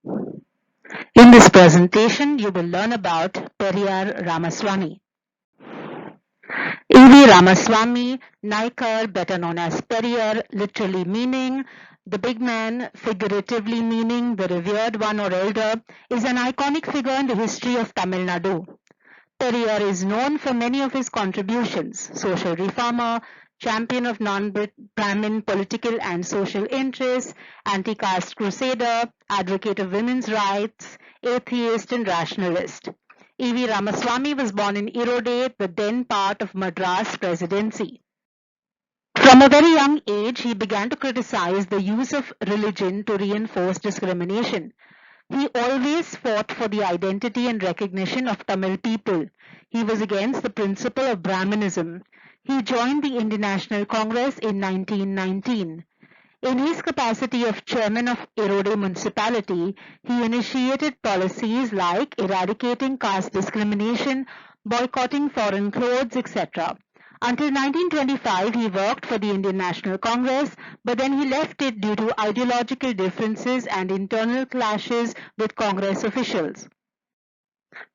In this presentation, you will learn about Periyar Ramaswamy. E.V. Ramaswamy, Naikar, better known as Periyar, literally meaning the big man, figuratively meaning the revered one or elder, is an iconic figure in the history of Tamil Nadu. Periyar is known for many of his contributions: social reformer, champion of non-Brahmin political and social interests, anti-caste crusader, advocate of women's rights, atheist and rationalist. E.V. Ramaswamy was born in Erode, the then part of Madras Presidency. From a very young age, he began to criticize the use of religion to reinforce discrimination. He always fought for the identity and recognition of Tamil people. He was against the principle of Brahmanism. He joined the Indian National Congress in 1919. In his capacity of chairman of Erode municipality, he initiated policies like eradicating caste discrimination, boycotting foreign clothes, etc. Until 1925, he worked for the Indian National Congress, but then he left it due to ideological differences and internal clashes with Congress officials.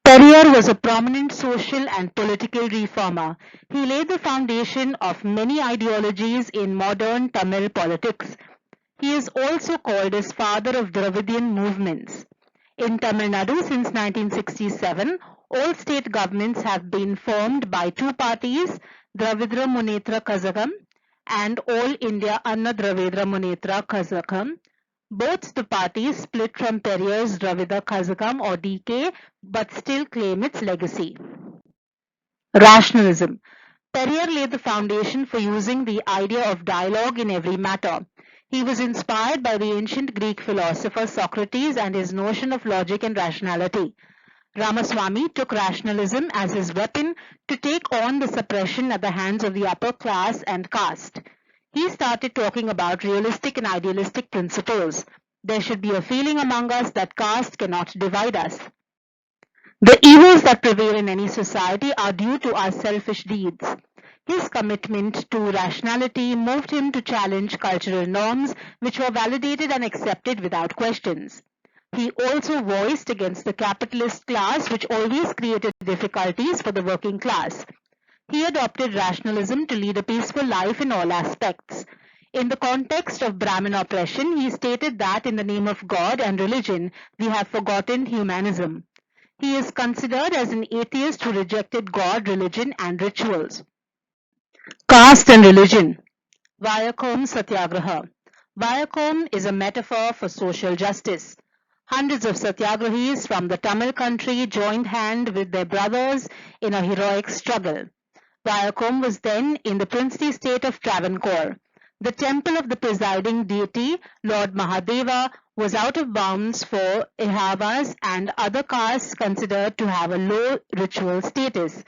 Periyar was a prominent social and political reformer. He laid the foundation of many ideologies in modern Tamil politics. He is also called as father of Dravidian movements. In Tamil Nadu since 1967, all state governments have been formed by two parties, Dravidra Munnetra Kazhagam and All India Anna Dravidra Munnetra Kazhagam. Both the parties split from Periyar's Dravida Kazhagam or DK but still claim its legacy. Rationalism. Periyar laid the foundation for using the idea of dialogue in every matter. He was inspired by the ancient Greek philosopher Socrates and his notion of logic and rationality. Ramaswamy took rationalism as his weapon to take on the suppression at the hands of the upper class and caste. He started talking about realistic and idealistic principles. There should be a feeling among us that caste cannot divide us. The evils that prevail in any society are due to our selfish deeds. His commitment to rationality moved him to challenge cultural norms which were validated and accepted without questions. He also voiced against the capitalist class which always created difficulties for the working class. He adopted rationalism to lead a peaceful life in all aspects. In the context of Brahmin oppression, he stated that in the name of God and religion, we have forgotten humanism. He is considered as an atheist who rejected God, religion, and rituals. Caste and religion. Vayakam Satyagraha. Vayakam is a metaphor for social justice. Hundreds of satyagrahis from the Tamil country joined hand with their brothers in a heroic struggle. Vayakam was then in the princely state of Travancore. The temple of the presiding deity, Lord Mahadeva, was out of bounds for Ihavas and other castes considered to have a low ritual status.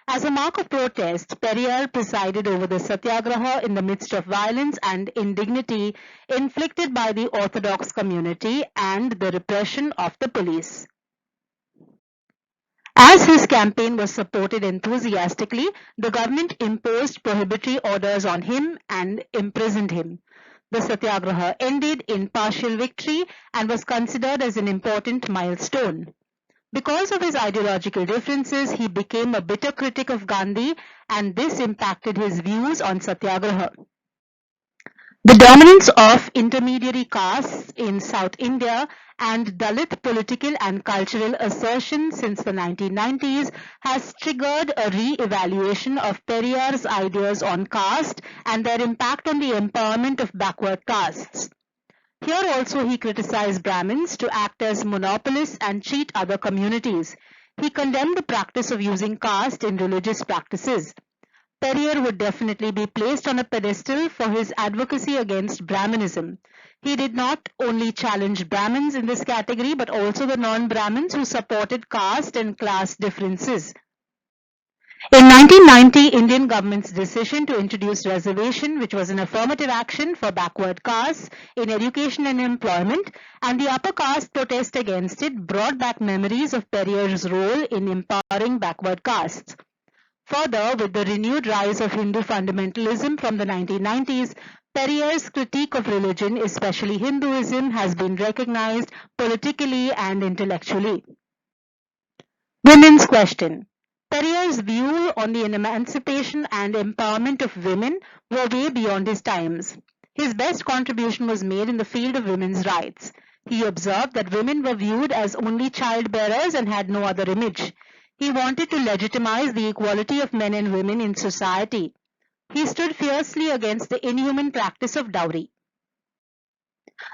As a mark of protest, Periyar presided over the satyagraha in the midst of violence and indignity inflicted by the Orthodox community and the repression of the police. As his campaign was supported enthusiastically, the government imposed prohibitory orders on him and imprisoned him. The satyagraha ended in partial victory and was considered as an important milestone. Because of his ideological differences, he became a bitter critic of Gandhi, and this impacted his views on satyagraha. The dominance of intermediary castes in South India and Dalit political and cultural assertion since the 1990s has triggered a re-evaluation of Periyar's ideas on caste and their impact on the empowerment of backward castes. Here also he criticized Brahmins to act as monopolists and cheat other communities. He condemned the practice of using caste in religious practices. Periyar would definitely be placed on a pedestal for his advocacy against Brahmanism. He did not only challenge Brahmins in this category but also the non-Brahmins who supported caste and class differences. In 1990, Indian government's decision to introduce reservation, which was an affirmative action for backward castes in education and employment, and the upper caste protest against it brought back memories of Periyar's role in empowering backward castes. Further, with the renewed rise of Hindu fundamentalism from the 1990s, Periyar's critique of religion, especially Hinduism, has been recognized politically and intellectually. Women's question. Periyar's view on the emancipation and empowerment of women were way beyond his times. His best contribution was made in the field of women's rights. He observed that women were viewed as only childbearers and had no other image. He wanted to legitimize the equality of men and women in society. He stood fiercely against the inhuman practice of dowry.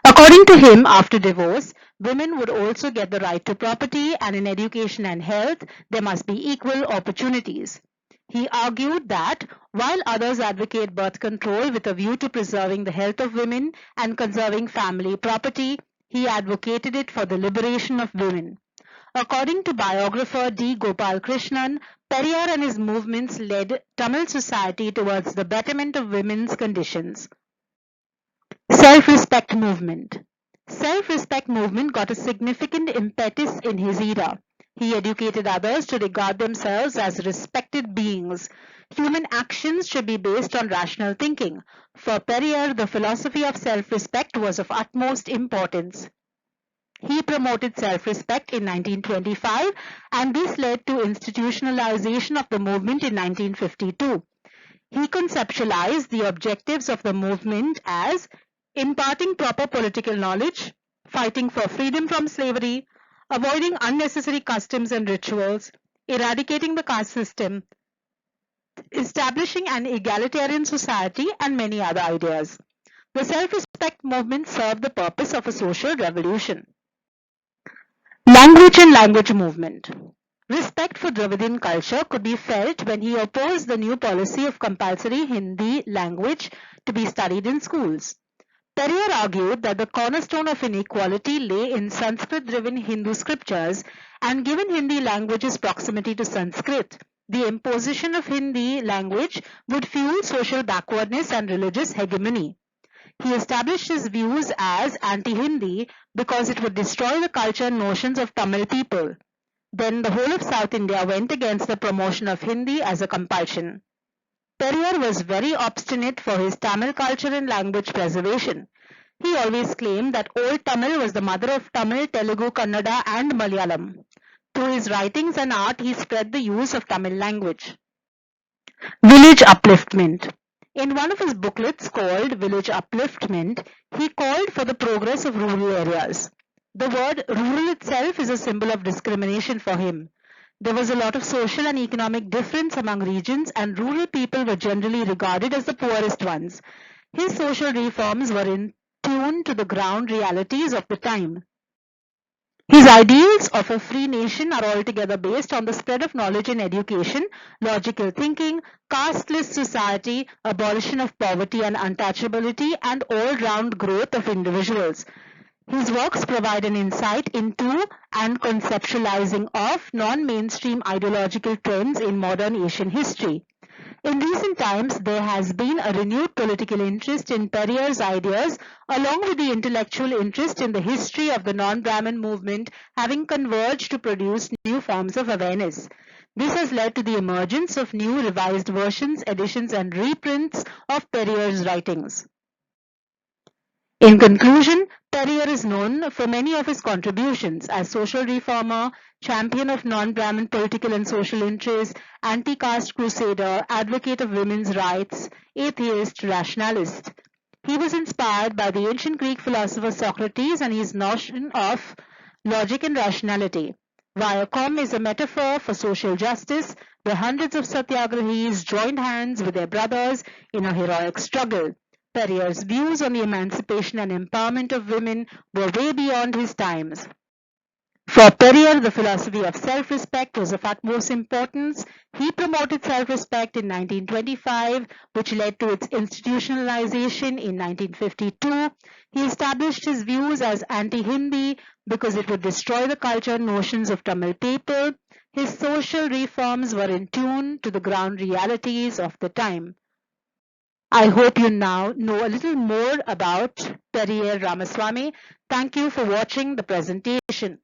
According to him, after divorce, women would also get the right to property, and in education and health, there must be equal opportunities. He argued that while others advocate birth control with a view to preserving the health of women and conserving family property, he advocated it for the liberation of women. According to biographer D. Gopal Krishnan, Periyar and his movements led Tamil society towards the betterment of women's conditions. Self-respect movement. Self-respect movement got a significant impetus in his era. He educated others to regard themselves as respected beings. Human actions should be based on rational thinking. For Periyar, the philosophy of self-respect was of utmost importance. He promoted self-respect in 1925, and this led to institutionalization of the movement in 1952. He conceptualized the objectives of the movement as imparting proper political knowledge, fighting for freedom from slavery, avoiding unnecessary customs and rituals, eradicating the caste system, establishing an egalitarian society, and many other ideas. The self-respect movement served the purpose of a social revolution. Language and language movement. Respect for Dravidian culture could be felt when he opposed the new policy of compulsory Hindi language to be studied in schools. Periyar argued that the cornerstone of inequality lay in Sanskrit-driven Hindu scriptures, and given Hindi language's proximity to Sanskrit, the imposition of Hindi language would fuel social backwardness and religious hegemony. He established his views as anti-Hindi because it would destroy the culture and notions of Tamil people. Then the whole of South India went against the promotion of Hindi as a compulsion. Periyar was very obstinate for his Tamil culture and language preservation. He always claimed that Old Tamil was the mother of Tamil, Telugu, Kannada and Malayalam. Through his writings and art, he spread the use of Tamil language. Village upliftment. In one of his booklets called Village Upliftment, he called for the progress of rural areas. The word rural itself is a symbol of discrimination for him. There was a lot of social and economic difference among regions, and rural people were generally regarded as the poorest ones. His social reforms were in tune to the ground realities of the time. His ideals of a free nation are altogether based on the spread of knowledge and education, logical thinking, casteless society, abolition of poverty and untouchability, and all-round growth of individuals. His works provide an insight into and conceptualizing of non-mainstream ideological trends in modern Asian history. In recent times, there has been a renewed political interest in Periyar's ideas, along with the intellectual interest in the history of the non-Brahmin movement having converged to produce new forms of awareness. This has led to the emergence of new revised versions, editions, and reprints of Periyar's writings. In conclusion, Periyar is known for many of his contributions as social reformer, champion of non-Brahmin political and social interests, anti-caste crusader, advocate of women's rights, atheist, rationalist. He was inspired by the ancient Greek philosopher Socrates and his notion of logic and rationality. Viacom is a metaphor for social justice, where hundreds of satyagrahis joined hands with their brothers in a heroic struggle. Periyar's views on the emancipation and empowerment of women were way beyond his times. For Periyar, the philosophy of self-respect was of utmost importance. He promoted self-respect in 1925, which led to its institutionalization in 1952. He established his views as anti-Hindi because it would destroy the culture and notions of Tamil people. His social reforms were in tune to the ground realities of the time. I hope you now know a little more about Periyar Ramaswamy. Thank you for watching the presentation.